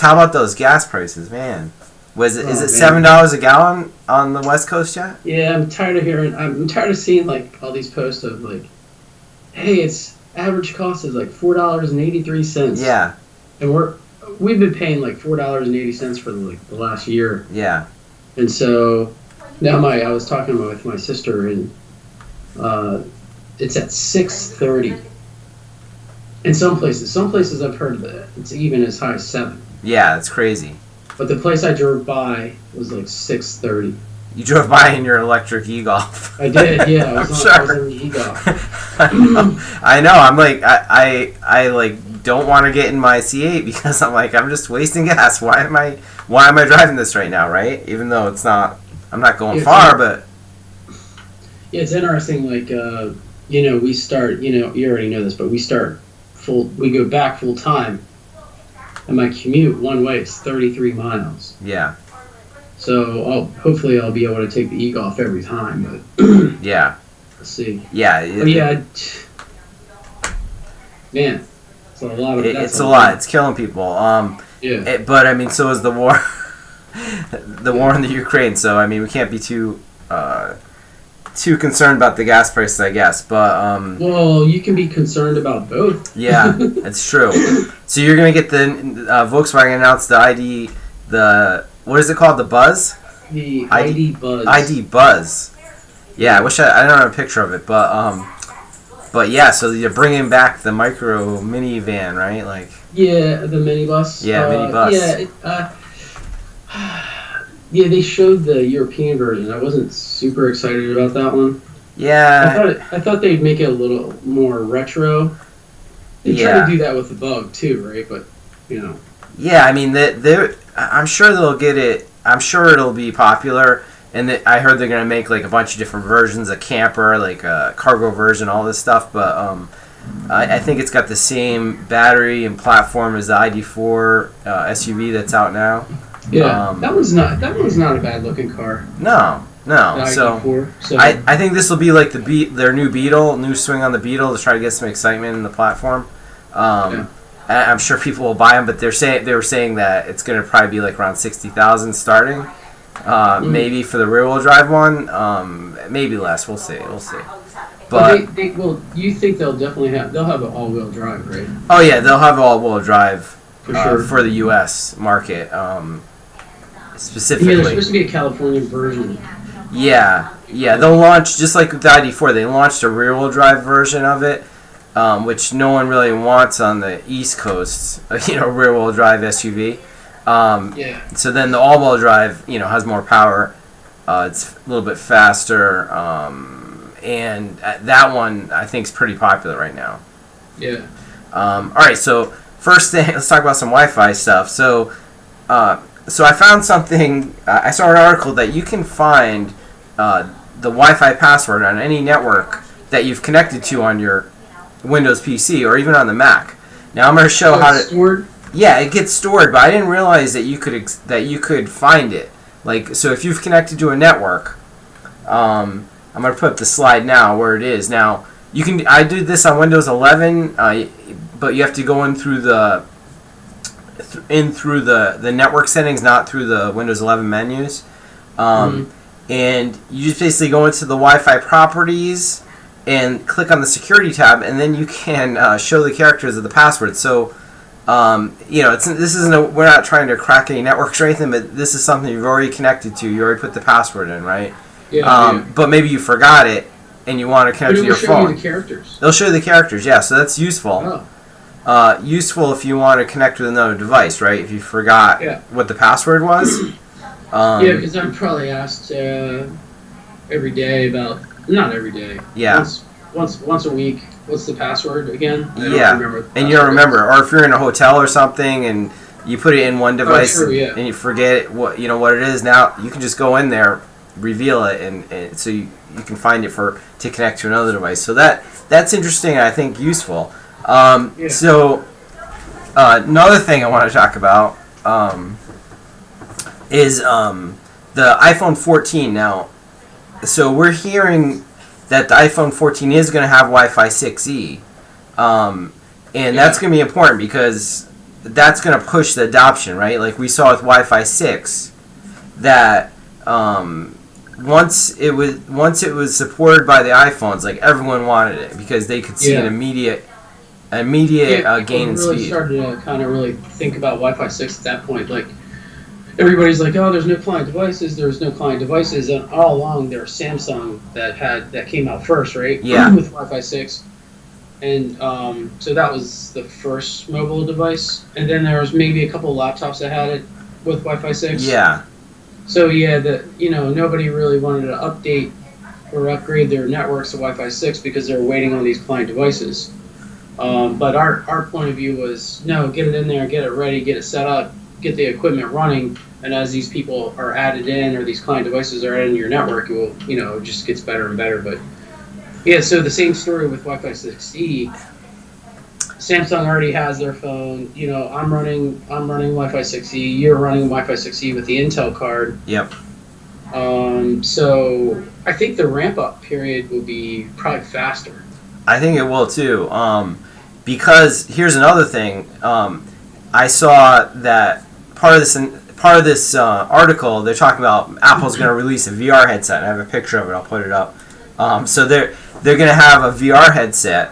How about those gas prices, man? Is it Man. $7 a gallon on the West Coast yet? Yeah, I'm tired of seeing like all these posts of like, hey, it's average cost is like $4.83. Yeah. And we've been paying like $4.80 for like the last year. Yeah. And so now I was talking with my sister, and it's at $6.30. In some places I've heard that it's even as high as $7. Yeah, that's crazy. But the place I drove by was like $6.30. You drove by in your electric e-Golf. I did, yeah. I was in the e-Golf. I know. I'm like, I like don't want to get in my C8 because I'm like, I'm just wasting gas. Why am I driving this right now, right? Even though I'm not going far, but yeah, it's interesting. Like, we start. You already know this, but we go back full time, and my commute one way is 33 miles. Yeah. So hopefully I'll be able to take the e-Golf every time, but yeah. Let's see. Yeah. But yeah, man, it's a lot of. It's a lot. It's killing people. Yeah. But I mean, so is the war. The war in the Ukraine. So I mean, we can't be too concerned about the gas prices, I guess. But well, you can be concerned about both. Yeah, that's true. So you're gonna get the Volkswagen announced what is it called? The Buzz? The ID.Buzz. ID.Buzz. Yeah, I wish I don't have a picture of it, but yeah. So you're bringing back the micro minivan, right? Like. Yeah, the minibus. Yeah, minibus. Yeah, they showed the European version. I wasn't super excited about that one. Yeah. I thought they'd make it a little more retro. They try to do that with the Bug too, right? But Yeah, I mean, I'm sure they'll get it. I'm sure it'll be popular. And I heard they're gonna make like a bunch of different versions, a camper, like a cargo version, all this stuff. But I think it's got the same battery and platform as the ID.4 SUV that's out now. Yeah, that one's not a bad looking car. No. So I think this will be like their new Beetle, new swing on the Beetle to try to get some excitement in the platform. I'm sure people will buy them, but they were saying that it's going to probably be like around 60,000 starting. Maybe for the rear-wheel drive one, maybe less. We'll see. But you think they'll have an all-wheel drive, right? Oh yeah, they'll have all-wheel drive for sure for the U.S. market. Specifically. Yeah, there's supposed to be a California version. Yeah, they'll launch, just like with the ID.4, they launched a rear-wheel drive version of it, which no one really wants on the East Coast, rear-wheel drive SUV. So then the all-wheel drive, has more power. It's a little bit faster, and that one I think is pretty popular right now. Yeah. All right, so first thing, let's talk about some Wi-Fi stuff. So I found something. I saw an article that you can find the Wi-Fi password on any network that you've connected to on your Windows PC or even on the Mac. Now I'm going to show how to. Stored? Yeah, it gets stored, but I didn't realize that you could find it. Like, so if you've connected to a network, I'm going to put up the slide now where it is. Now you can. I did this on Windows 11, but you have to go in through the network settings, not through the Windows 11 menus. And you just basically go into the Wi-Fi properties and click on the security tab, and then you can show the characters of the password. So, we're not trying to crack any networks or anything, but this is something you've already connected to. You already put the password in, right? Yeah. But maybe you forgot it and you want to connect to your phone. They'll show you the characters. They'll show you the characters, yeah. So that's useful. Oh. Useful if you want to connect with another device, right? If you forgot what the password was. Because I'm probably asked every day not every day. Yeah. Once a week. What's the password again? I don't remember and you don't remember, or if you're in a hotel or something and you put it in one device and you forget what it is. Now you can just go in there, reveal it, and so you can find it to connect to another device. So that's interesting and I think useful. So another thing I want to talk about is the iPhone 14 now. So we're hearing that the iPhone 14 is going to have Wi-Fi 6E, and that's going to be important because that's going to push the adoption, right? Like we saw with Wi-Fi 6, that once it was supported by the iPhones, like everyone wanted it because they could see an immediate gain in really speed. Started to kind of really think about Wi-Fi 6 at that point. Like everybody's like, oh, there's no client devices. There's no client devices, and all along there was Samsung that came out first, right? Yeah. With Wi-Fi 6. And so that was the first mobile device, and then there was maybe a couple of laptops that had it with Wi-Fi 6. Yeah. So nobody really wanted to update or upgrade their networks to Wi-Fi 6 because they were waiting on these client devices. But our point of view was, no, get it in there, get it ready, get it set up, get the equipment running, and as these people are added in or these client devices are added in your network, it will, it just gets better and better. But yeah, so the same story with Wi-Fi 6E. Samsung already has their phone. I'm running Wi-Fi 6E. You're running Wi-Fi 6E with the Intel card. Yep. So I think the ramp up period will be probably faster. I think it will too. Because here's another thing. I saw that part of this article, they're talking about Apple's going to release a VR headset. I have a picture of it. I'll put it up. So they're going to have a VR headset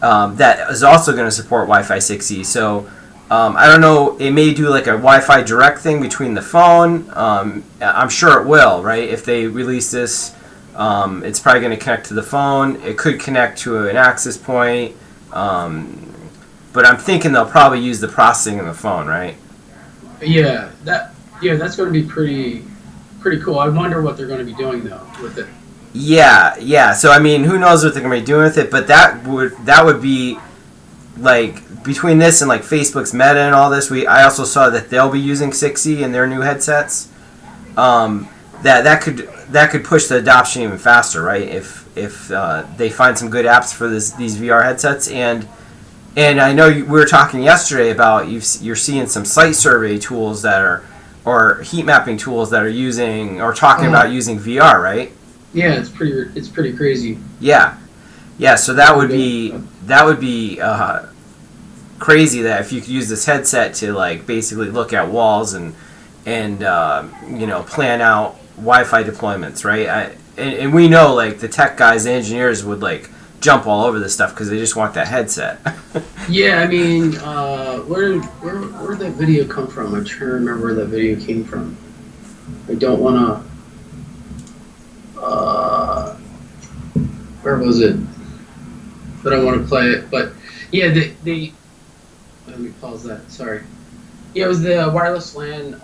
that is also going to support Wi-Fi 6E. So I don't know. It may do like a Wi-Fi direct thing between the phone. I'm sure it will, right? If they release this, it's probably going to connect to the phone. It could connect to an access point. But I'm thinking they'll probably use the processing in the phone, right? Yeah, that's going to be pretty cool. I wonder what they're going to be doing though with it. Yeah. So I mean, who knows what they're going to be doing with it? But that would be like between this and like Facebook's Meta and all this. I also saw that they'll be using 6E in their new headsets. That could push the adoption even faster, right? If they find some good apps for these VR headsets. And I know we were talking yesterday about you're seeing some site survey tools or heat mapping tools that are using or talking about using VR, right? Yeah, it's pretty crazy. Yeah. So that would be crazy that if you could use this headset to like basically look at walls and plan out Wi-Fi deployments, right? And we know like the tech guys, the engineers would like jump all over this stuff because they just want that headset. Yeah, I mean, where did that video come from? I'm trying to remember where that video came from. I don't want to. Where was it? But I want to play it. But yeah, they let me pause that. Sorry. Yeah, it was the wireless LAN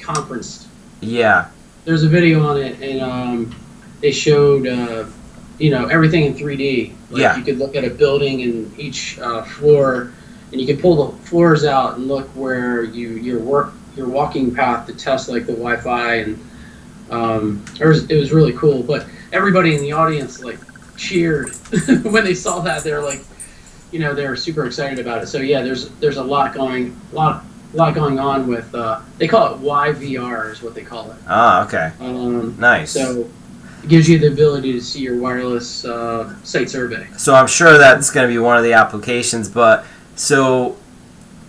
conference. Yeah. There's a video on it, and they showed everything in 3D. Like you could look at a building and each floor, and you could pull the floors out and look where your walking path to test like the Wi-Fi, and it was really cool. But everybody in the audience like cheered when they saw that. They're like, they're super excited about it. So yeah, there's a lot going on with they call it YVR is what they call it. Ah, okay. Nice. So it gives you the ability to see your wireless site survey. So I'm sure that's going to be one of the applications. But so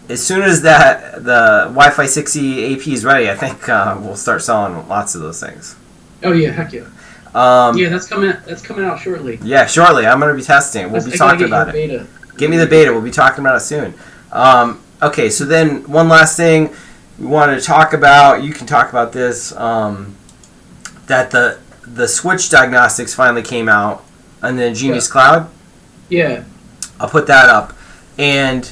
as soon as the Wi-Fi 6E AP is ready, I think we'll start selling lots of those things. Oh yeah, heck yeah. Yeah, that's coming out shortly. Yeah, shortly. I'm going to be testing it. We'll be talking about it. Beta. Give me the beta. We'll be talking about it soon. Okay, so then one last thing we wanted to talk about. You can talk about this. That the Switch diagnostics finally came out on the Genius Cloud. Yeah. I'll put that up, and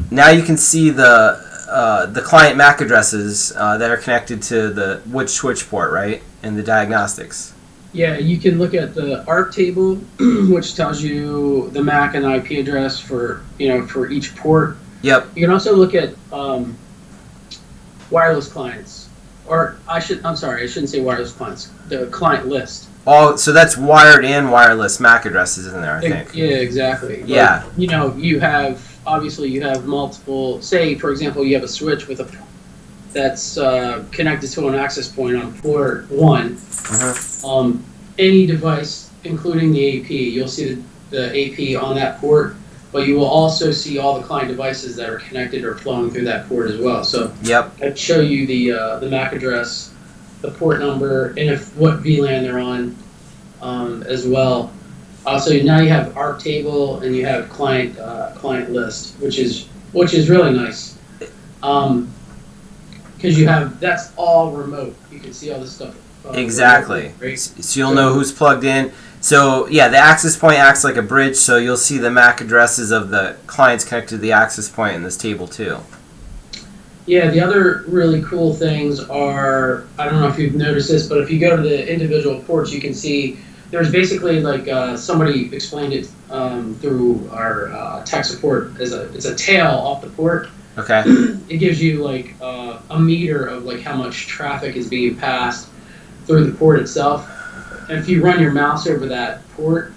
now you can see the client MAC addresses that are connected to which switch port, right, and the diagnostics. Yeah, you can look at the ARC table, which tells you the MAC and IP address for each port. Yep. You can also look at wireless clients, or I shouldn't say wireless clients. The client list. So that's wired and wireless MAC addresses in there, I think. Yeah, exactly. Yeah. You have multiple. Say, for example, you have a switch that's connected to an access point on port 1. Uh-huh. Any device, including the AP, you'll see the AP on that port but you will also see all the client devices that are connected or flowing through that port as well. So Yep. I'd show you the MAC address, the port number, and if what VLAN they're on as well. So now you have ARC table and you have client list, which is really nice. Because you have, that's all remote. You can see all this stuff. Exactly. Remote, right? So you'll know who's plugged in. So yeah, the access point acts like a bridge, so you'll see the MAC addresses of the clients connected to the access point in this table too. Yeah, the other really cool things are, I don't know if you've noticed this, but if you go to the individual ports, you can see there's basically like somebody explained it through our tech support as it's a tail off the port. Okay. It gives you like a meter of like how much traffic is being passed through the port itself. And if you run your mouse over that port,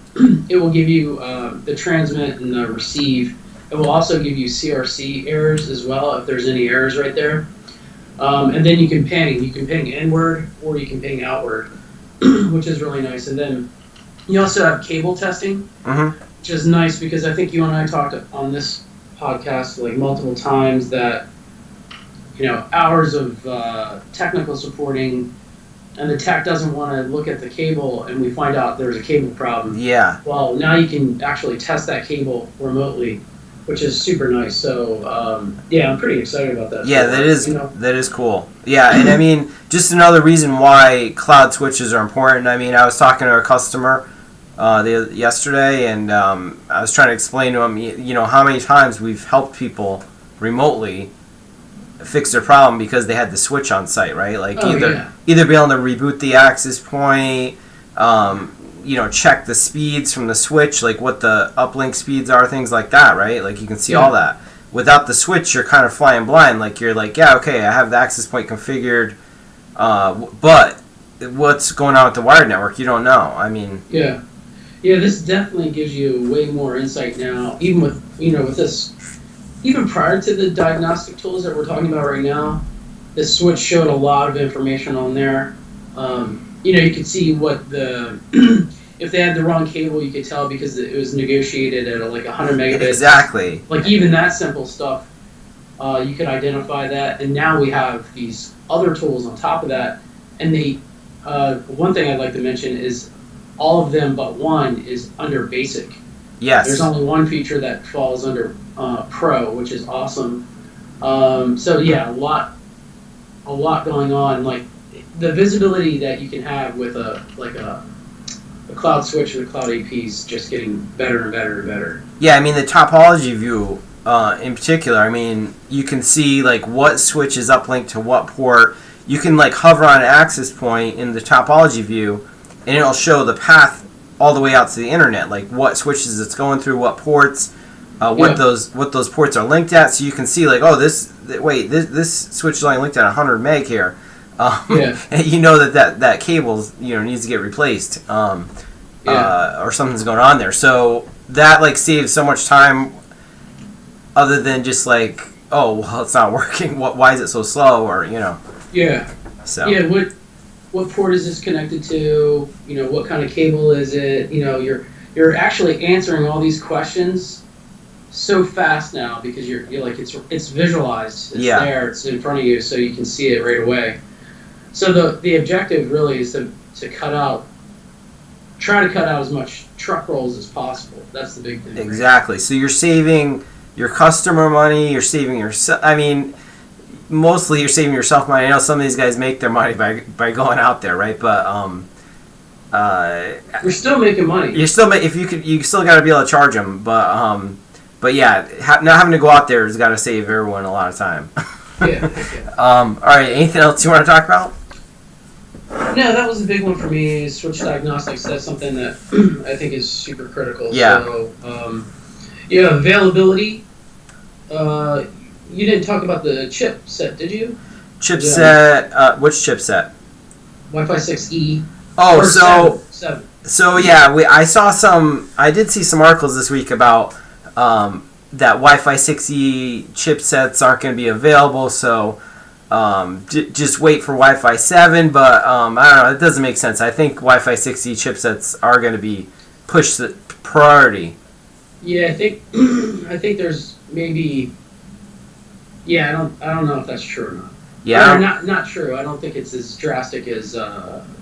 it will give you the transmit and the receive. It will also give you CRC errors as well if there's any errors right there. And then you can ping. You can ping inward or you can ping outward, which is really nice. And then you also have cable testing, which is nice because I think you and I talked on this podcast like multiple times that, you know, hours of technical supporting and the tech doesn't want to look at the cable and we find out there's a cable problem. Yeah. Well, now you can actually test that cable remotely, which is super nice. So, yeah, I'm pretty excited about that. Yeah, that is cool. Yeah, and I mean, just another reason why cloud switches are important. I mean, I was talking to a customer yesterday, and I was trying to explain to him, you know, how many times we've helped people remotely fix their problem because they had the switch on site, right? Like either be able to reboot the access point, you know, check the speeds from the switch, like what the uplink speeds are, things like that, right? Like you can see all that. Without the switch, you're kind of flying blind. Like you're like, yeah, okay, I have the access point configured, but what's going on with the wired network, you don't know. I mean, yeah, this definitely gives you way more insight now, even with, you know, with this. Even prior to the diagnostic tools that we're talking about right now, this switch showed a lot of information on there. You know, you could see what the if they had the wrong cable, you could tell because it was negotiated at like 100 megabits. Exactly. Like even that simple stuff, you could identify that. And now we have these other tools on top of that. And they, one thing I'd like to mention is all of them but one is under basic. Yes. There's only one feature that falls under Pro, which is awesome. So yeah, a lot going on. Like the visibility that you can have with a cloud switch and a cloud AP is just getting better and better and better. Yeah, I mean the topology view in particular. I mean you can see like what switch is uplinked to what port. You can like hover on an access point in the topology view, and it'll show the path all the way out to the internet, like what switches it's going through, what ports, what those ports are linked at, so you can see like, oh, this switch is only linked at 100 meg here, and you know that cable, you know, needs to get replaced, or something's going on there. So that like saves so much time, other than just like, oh, well, it's not working. Why is it so slow? Or you know. Yeah. So. Yeah. What port is this connected to? You know, what kind of cable is it? You know, you're actually answering all these questions so fast now because you're like it's visualized. It's there. It's in front of you, so you can see it right away. So the objective really is to try to cut out as much truck rolls as possible. That's the big thing. Exactly. Right? So you're saving your customer money. You're saving yourself. I mean, mostly you're saving yourself money. I know some of these guys make their money by going out there, right? But you're still making money. You're still you still got to be able to charge them. But yeah, not having to go out there has got to save everyone a lot of time. Yeah. All right. Anything else you want to talk about? No, that was a big one for me. Switch diagnostics. That's something that I think is super critical. Yeah. So, availability. You didn't talk about the chipset, did you? Chipset. Which chipset? Wi-Fi 6E. Oh, so 7. So yeah, I did see some articles this week about that Wi-Fi 6E chipsets aren't going to be available. So just wait for Wi-Fi 7. But I don't know. It doesn't make sense. I think Wi-Fi 6E chipsets are going to be pushed the priority. Yeah, I think I think there's maybe. Yeah, I don't know if that's true or not. Yeah. Or not true. I don't think it's as drastic as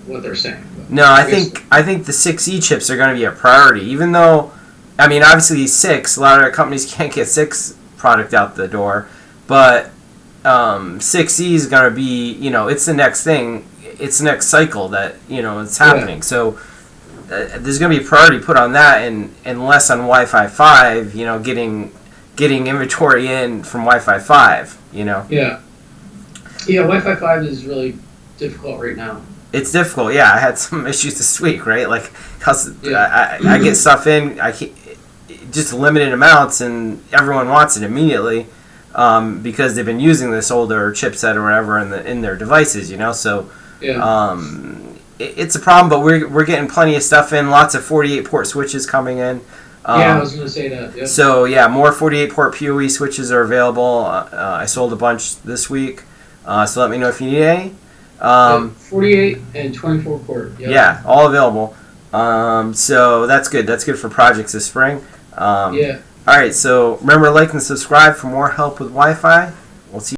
what they're saying. But No, I think the 6E chips are going to be a priority, even though, I mean, obviously 6, a lot of companies can't get 6 product out the door, but 6E is going to be, it's the next thing, it's the next cycle that, it's happening. Yeah. So there's going to be a priority put on that and less on Wi-Fi 5, getting inventory in from Wi-Fi 5, Yeah. Yeah, Wi-Fi 5 is really difficult right now. It's difficult, yeah. I had some issues this week, right? Like, cause Yeah. I get stuff in, just limited amounts, and everyone wants it immediately because they've been using this older chipset or whatever in their devices, So Yeah. it's a problem, but we're getting plenty of stuff in. Lots of 48 port switches coming in. Yeah, I was going to say that. Yep. So yeah, more 48 port PoE switches are available. I sold a bunch this week, so let me know if you need any. Yeah, 48 and 24 port. Yep. Yeah, all available. So that's good. That's good for projects this spring. Yeah. All right. So remember, like and subscribe for more help with Wi-Fi. We'll see you